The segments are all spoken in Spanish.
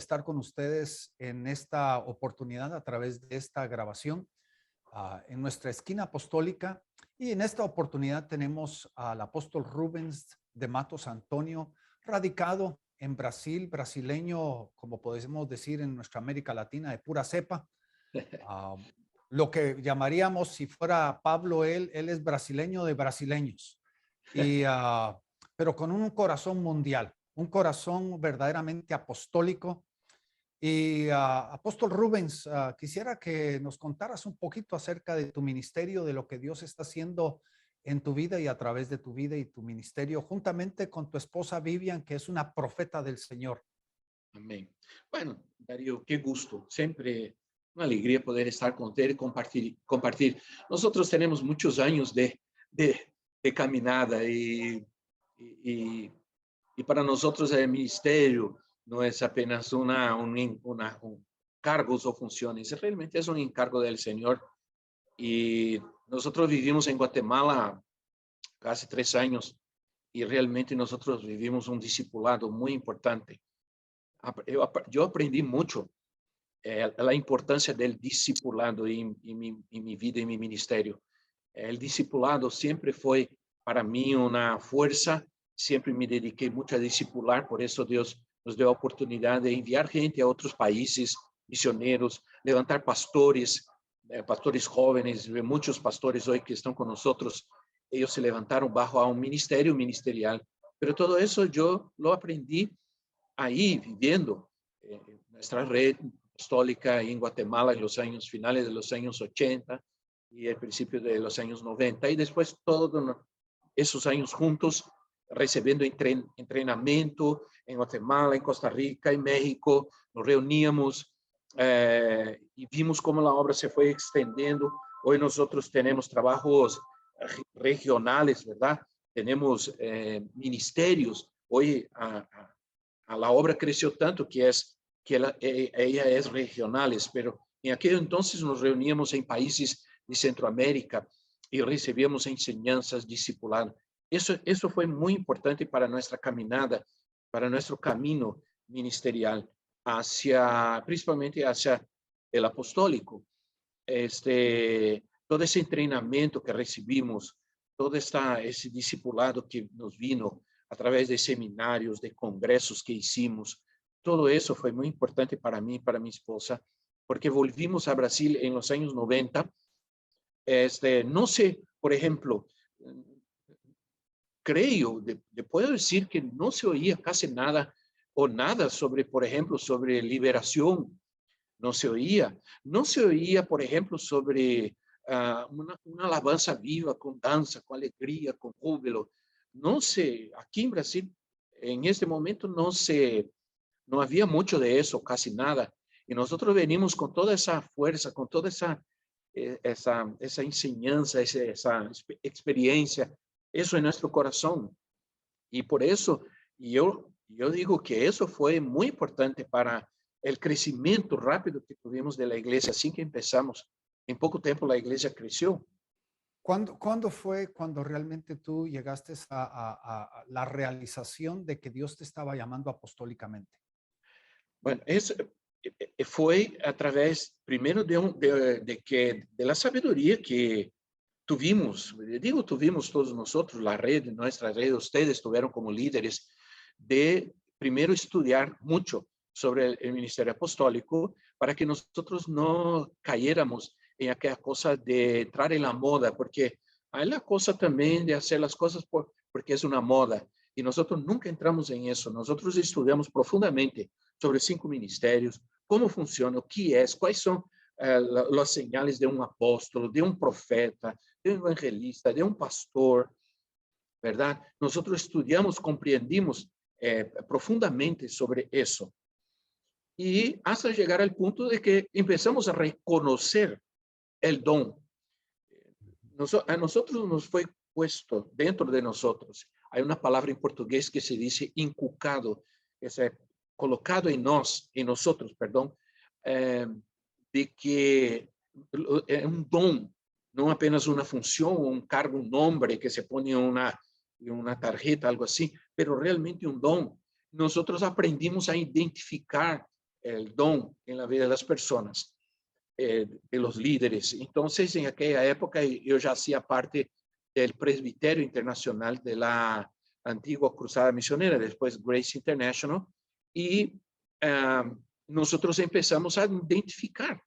estar con ustedes en esta oportunidad a través de esta grabación en nuestra esquina apostólica. Y en esta oportunidad tenemos al apóstol Rubens de Matos Antonio, radicado en Brasil, brasileño, como podemos decir en nuestra América Latina, de pura cepa. Lo que llamaríamos, si fuera Pablo, él es brasileño de brasileños. Y, pero con un corazón mundial, un corazón verdaderamente apostólico. Y apóstol Rubens, quisiera que nos contaras un poquito acerca de tu ministerio, de lo que Dios está haciendo en tu vida y a través de tu vida y tu ministerio, juntamente con tu esposa Vivian, que es una profeta del Señor. Amén. Bueno, Darío, qué gusto. Siempre una alegría poder estar con usted y compartir. Nosotros tenemos muchos años de caminada y para nosotros el ministerio no es apenas un cargos o funciones, realmente es un encargo del Señor. Y nosotros vivimos en Guatemala casi 3 años y realmente nosotros vivimos un discipulado muy importante. Yo aprendí mucho la importancia del discipulado en mi vida y mi ministerio. El discipulado siempre fue para mí una fuerza, siempre me dediqué mucho a discipular, por eso Dios nos dio la oportunidad de enviar gente a otros países, misioneros, levantar pastores, pastores jóvenes, muchos pastores hoy que están con nosotros, ellos se levantaron bajo a un ministerio ministerial, pero todo eso yo lo aprendí ahí, viviendo nuestra red apostólica en Guatemala en los años finales de los años 80 y el principio de los años 90, y después todos esos años juntos, recibiendo entrenamiento en Guatemala, en Costa Rica, en México, nos reuníamos y vimos cómo la obra se fue extendiendo. Hoy nosotros tenemos trabajos regionales, ¿verdad? Tenemos ministerios. Hoy la obra creció tanto que ella es regionales, pero en aquel entonces nos reuníamos en países de Centroamérica y recibíamos enseñanzas discipuladas. Eso fue muy importante para nuestra caminada, para nuestro camino ministerial, principalmente hacia el apostólico. Todo ese entrenamiento que recibimos, todo ese discipulado que nos vino a través de seminarios, de congresos que hicimos, todo eso fue muy importante para mí y para mi esposa, porque volvimos a Brasil en los años 90. No sé, por ejemplo, creo, puedo decir que no se oía casi nada o nada sobre, por ejemplo, sobre liberación. No se oía, por ejemplo, sobre una alabanza viva, con danza, con alegría, con júbilo. No sé, aquí en Brasil, en este momento no había mucho de eso, casi nada. Y nosotros venimos con toda esa fuerza, con toda esa enseñanza, esa experiencia, eso en nuestro corazón. Y por eso yo digo que eso fue muy importante para el crecimiento rápido que tuvimos de la iglesia. Así que empezamos, en poco tiempo la iglesia creció. ¿Cuándo fue cuando realmente tú llegaste a la realización de que Dios te estaba llamando apostólicamente? Bueno, fue a través, primero, de la sabiduría que tuvimos. Digo, tuvimos todos nosotros, nuestra red, ustedes tuvieron como líderes, de primero estudiar mucho sobre el ministerio apostólico para que nosotros no cayéramos en aquella cosa de entrar en la moda, porque hay la cosa también de hacer las cosas porque es una moda, y nosotros nunca entramos en eso. Nosotros estudiamos profundamente sobre 5 ministerios, cómo funciona, qué es, cuáles son las señales de un apóstol, de un profeta, de un evangelista, de un pastor, ¿verdad? Nosotros estudiamos, compreendimos profundamente sobre eso. Y hasta llegar al punto de que empezamos a reconocer el don. A nosotros nos fue puesto dentro de nosotros. Hay una palabra en portugués que se dice inculcado, es colocado en nosotros, perdón, de que é um dom, não apenas uma função, um cargo, um nome que se põe em uma tarjeta, algo assim, pero realmente um dom. Nós aprendimos a identificar el don en la vida de las personas, de los líderes. Entonces, en aquella época, yo ya hacía parte del presbiterio internacional de la antigua Cruzada Misionera, después Grace International, y nosotros empezamos a identificar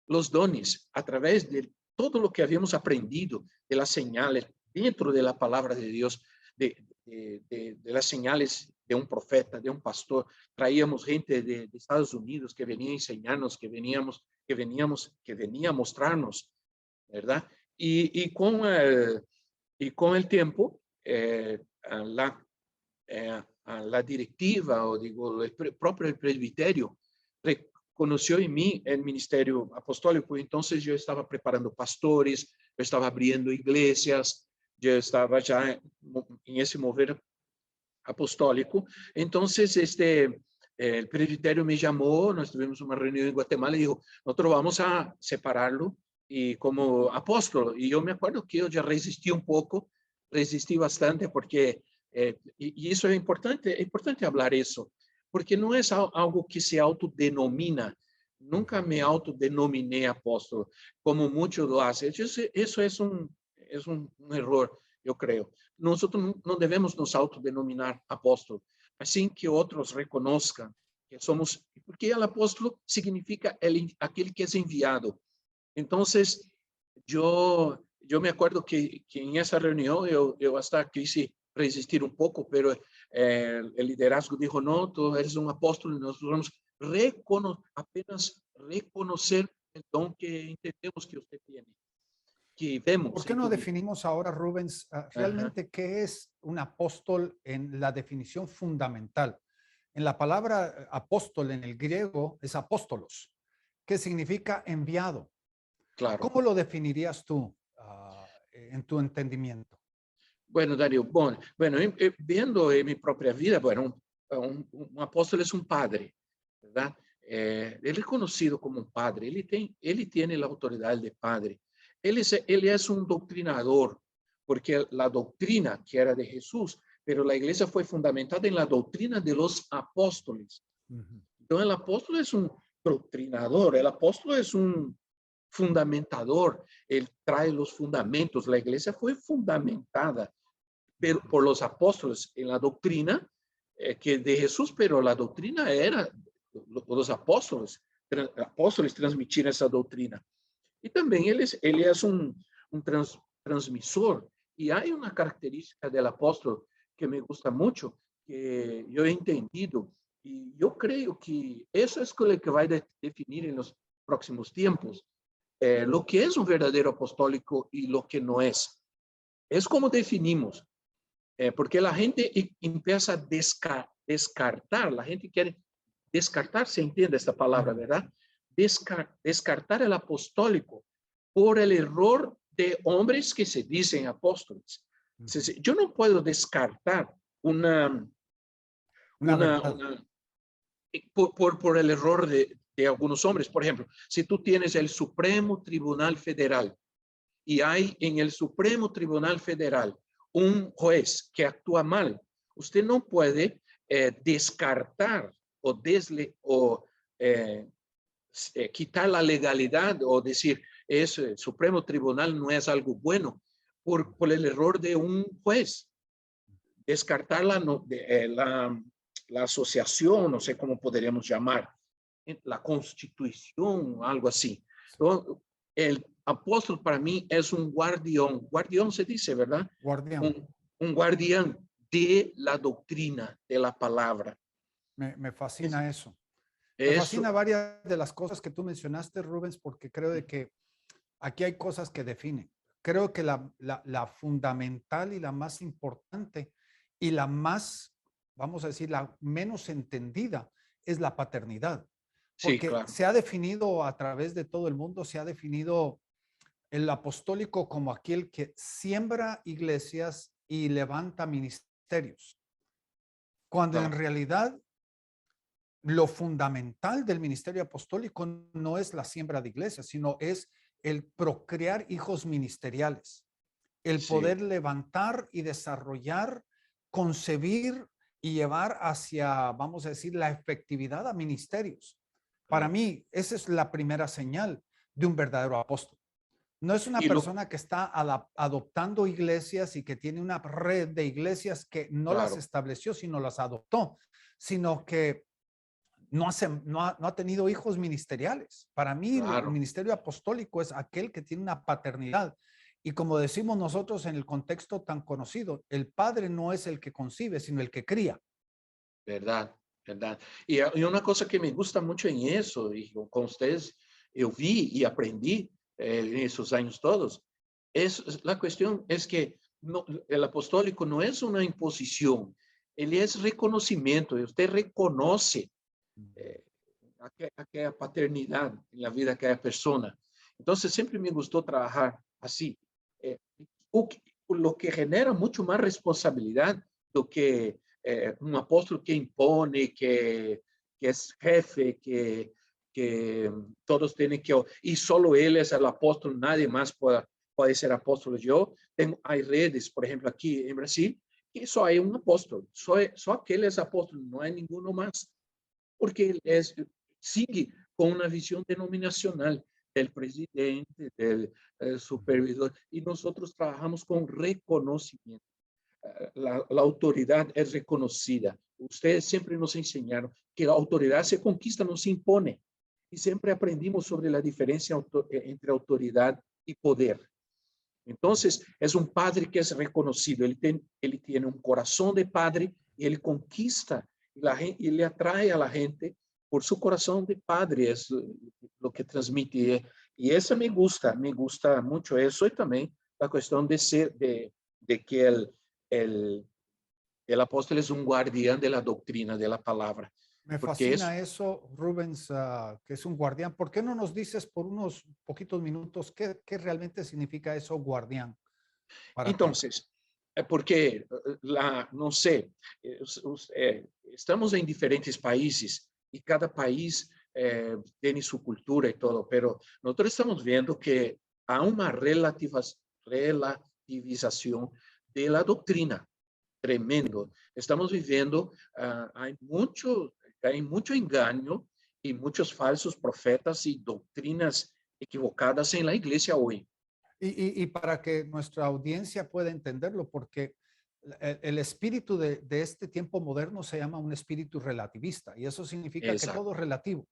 los dones a través de todo lo que habíamos aprendido, de las señales dentro de la palabra de Dios, de las señales de un profeta, de un pastor. Traíamos gente de Estados Unidos que venía a enseñarnos, que venía a mostrarnos, ¿verdad? Y con el tiempo, la directiva, o digo, el propio presbiterio, reconoció en mí el ministerio apostólico. Entonces yo estaba preparando pastores, yo estaba abriendo iglesias, yo estaba ya en ese mover apostólico. Entonces, el presbiterio me llamó, nos tuvimos una reunión en Guatemala y dijo, nosotros vamos a separarlo y como apóstol. Y yo me acuerdo que yo ya resistí un poco, resistí bastante porque, y eso es importante hablar eso, porque no es algo que se autodenomina. Nunca me autodenominé apóstol, como muchos lo hacen. Eso es un error, yo creo. Nosotros no debemos nos autodenominar apóstol, así que otros reconozcan que somos, porque el apóstol significa aquel que es enviado. Entonces, yo me acuerdo que en esa reunión yo hasta quise resistir un poco, pero el liderazgo dijo, no, tú eres un apóstol y nosotros vamos apenas reconocer el don que entendemos que usted tiene, que vemos. ¿Por qué no definimos ahora, Rubens, Ajá. realmente qué es un apóstol en la definición fundamental? En la palabra apóstol en el griego es apóstolos, que significa enviado. Claro. ¿Cómo lo definirías tú en tu entendimiento? Bueno, Darío, bueno, viendo en mi propia vida, bueno, un apóstol es un padre, ¿verdad? Él es conocido como un padre, él tiene la autoridad de padre. Él es un doctrinador, porque la doctrina que era de Jesús, pero la iglesia fue fundamentada en la doctrina de los apóstoles. Entonces, el apóstol es un doctrinador, el apóstol es un fundamentador, él trae los fundamentos. La iglesia fue fundamentada por los apóstoles en la doctrina que de Jesús, pero la doctrina era los apóstoles transmitir esa doctrina. Y también él es un transmisor. Y hay una característica del apóstol que me gusta mucho, que yo he entendido, y yo creo que eso es lo que va a definir en los próximos tiempos lo que es un verdadero apostólico y lo que no es. Es como definimos, porque la gente empieza a descartar, la gente quiere descartar, se entiende esta palabra, ¿verdad? Descartar el apostólico por el error de hombres que se dicen apóstoles. Yo no puedo descartar una verdad. por el error de algunos hombres. Por ejemplo, si tú tienes el Supremo Tribunal Federal y hay en el Supremo Tribunal Federal un juez que actúa mal, usted no puede descartar o quitar la legalidad o decir, el Supremo Tribunal no es algo bueno por el error de un juez. Descartar la asociación, no sé cómo podríamos llamar, la constitución, algo así. Entonces, el apóstol para mí es un guardián se dice, ¿verdad? Guardián. Un guardián de la doctrina, de la palabra. Me fascina eso. Me Eso. fascina varias de las cosas que tú mencionaste, Rubens, porque creo de que aquí hay cosas que definen. Creo que la fundamental y la más importante y la más, vamos a decir, la menos entendida es la paternidad. Sí, Porque claro. se ha definido a través de todo el mundo, se ha definido el apostólico como aquel que siembra iglesias y levanta ministerios. Cuando en Claro. realidad lo fundamental del ministerio apostólico no es la siembra de iglesias, sino es el procrear hijos ministeriales, el Sí. poder levantar y desarrollar, concebir y llevar hacia, vamos a decir, la efectividad a ministerios. Para Amén. mí, esa es la primera señal de un verdadero apóstol. No es una Y lo, persona que está adoptando iglesias y que tiene una red de iglesias que no las claro, estableció, sino las adoptó, sino que no ha tenido hijos ministeriales. Para mí, el claro, ministerio apostólico es aquel que tiene una paternidad. Y como decimos nosotros en el contexto tan conocido, el padre no es el que concibe, sino el que cría. verdad, verdad. Y una cosa que me gusta mucho en eso, y con ustedes, yo vi y aprendí en esos años todos, la cuestión es que no, el apostólico no es una imposición, él es reconocimiento, usted reconoce eh, aquella paternidad en la vida de cada persona. Entonces, siempre me gustó trabajar así. Eh, lo que genera mucho más responsabilidad do que un apóstol que impone, que es jefe, que todos tienen que, y solo él es el apóstol, nadie más puede ser apóstol. Yo tengo, hay redes, por ejemplo, aquí en Brasil, que só hay un apóstol, só aquele é apóstolo, não há ninguno más, porque ele sigue com uma visão denominacional del presidente, del supervisor, y nosotros trabajamos con reconocimiento. La autoridad es reconocida. Ustedes siempre nos enseñaron que la autoridad se conquista, no se impone. Y siempre aprendimos sobre la diferencia entre autoridad y poder. Entonces, es un padre que es reconocido. Él tiene un corazón de padre y él conquista y le atrae a la gente por su corazón de padre. Es lo que transmite. Y eso me gusta mucho eso. Y también la cuestión de ser, de que el, el apóstol es un guardián de la doctrina, de la palabra. Me Porque es, fascina eso, Rubens, que es un guardián. ¿Por qué no nos dices por unos poquitos minutos qué realmente significa eso, guardián, para ti? entonces, porque no sé, estamos en diferentes países y cada país tiene su cultura y todo, pero nosotros estamos viendo que hay una relativización de la doctrina, tremendo. Estamos viviendo, hay mucho engaño y muchos falsos profetas y doctrinas equivocadas en la iglesia hoy. Y para que nuestra audiencia pueda entenderlo, porque el espíritu de este tiempo moderno se llama un espíritu relativista, y eso significa que todo Exacto, es relativo.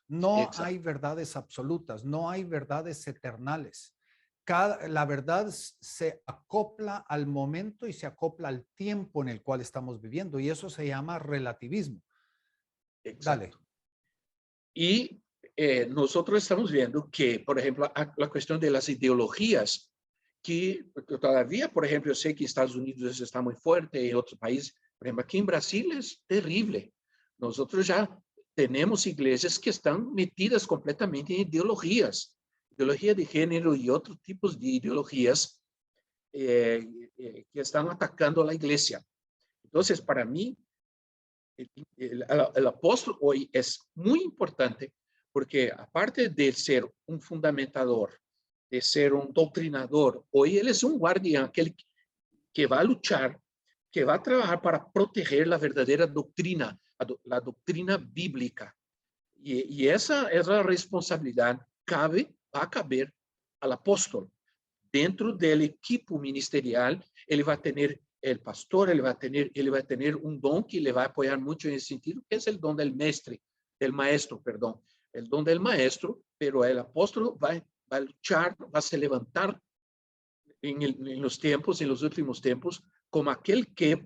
No hay exacto. verdades absolutas, no hay verdades eternales. La verdad se acopla al momento y se acopla al tiempo en el cual estamos viviendo, y eso se llama relativismo. Dale. Exacto. Y nosotros estamos viendo que, por ejemplo, la cuestión de las ideologías, que todavía, por ejemplo, yo sé que Estados Unidos está muy fuerte, en otros países, por ejemplo, aquí en Brasil es terrible. Nosotros ya tenemos iglesias que están metidas completamente en ideologías, ideología de género y otros tipos de ideologías eh, que están atacando a la iglesia. Entonces, para mí, el apóstol hoy es muy importante porque aparte de ser un fundamentador, de ser un doctrinador, hoy él es un guardián, aquel que va a luchar, que va a trabajar para proteger la verdadera doctrina, la doctrina bíblica. Y esa responsabilidad va a caber al apóstol. Dentro del equipo ministerial, ele vai ter el pastor, ele vai ter um dom que le vai apoiar muito nesse sentido, que é o dom del mestre, del maestro, perdão, el dom del maestro, pero el apóstolo vai luchar, vai se levantar en los tiempos, en los últimos tiempos, como aquel que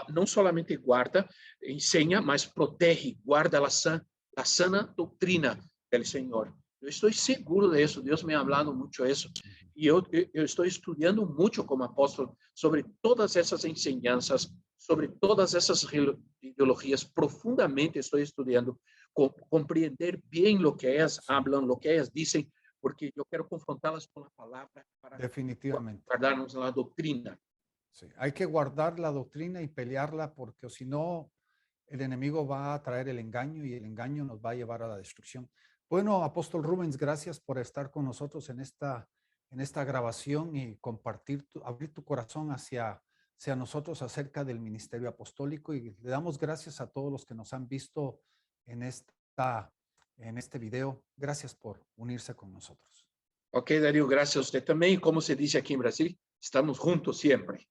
não solamente guarda, enseña, mas protege, guarda la sana doctrina del Senhor. Eu estou seguro disso, Deus me ha hablado muito isso. E eu estou estudando muito como apóstolo sobre todas essas enseñanças, sobre todas essas ideologias, profundamente estou estudando, compreender bem o que elas Sí, hablan, o que elas dizem, porque eu quero confrontá-las com a palavra para definitivamente. guardarnos la doctrina. Sí, hay que guardar la doctrina y pelearla porque si no, el enemigo va a traer el engaño y el engaño nos va a llevar a la destrucción. Bueno, Apóstol Rubens, gracias por estar con nosotros en esta grabación y compartir, abrir tu corazón hacia nosotros acerca del ministerio apostólico, y le damos gracias a todos los que nos han visto en esta en este video. Gracias por unirse con nosotros. Ok, Darío, gracias a usted también. Y como se dice aquí en Brasil, estamos juntos siempre.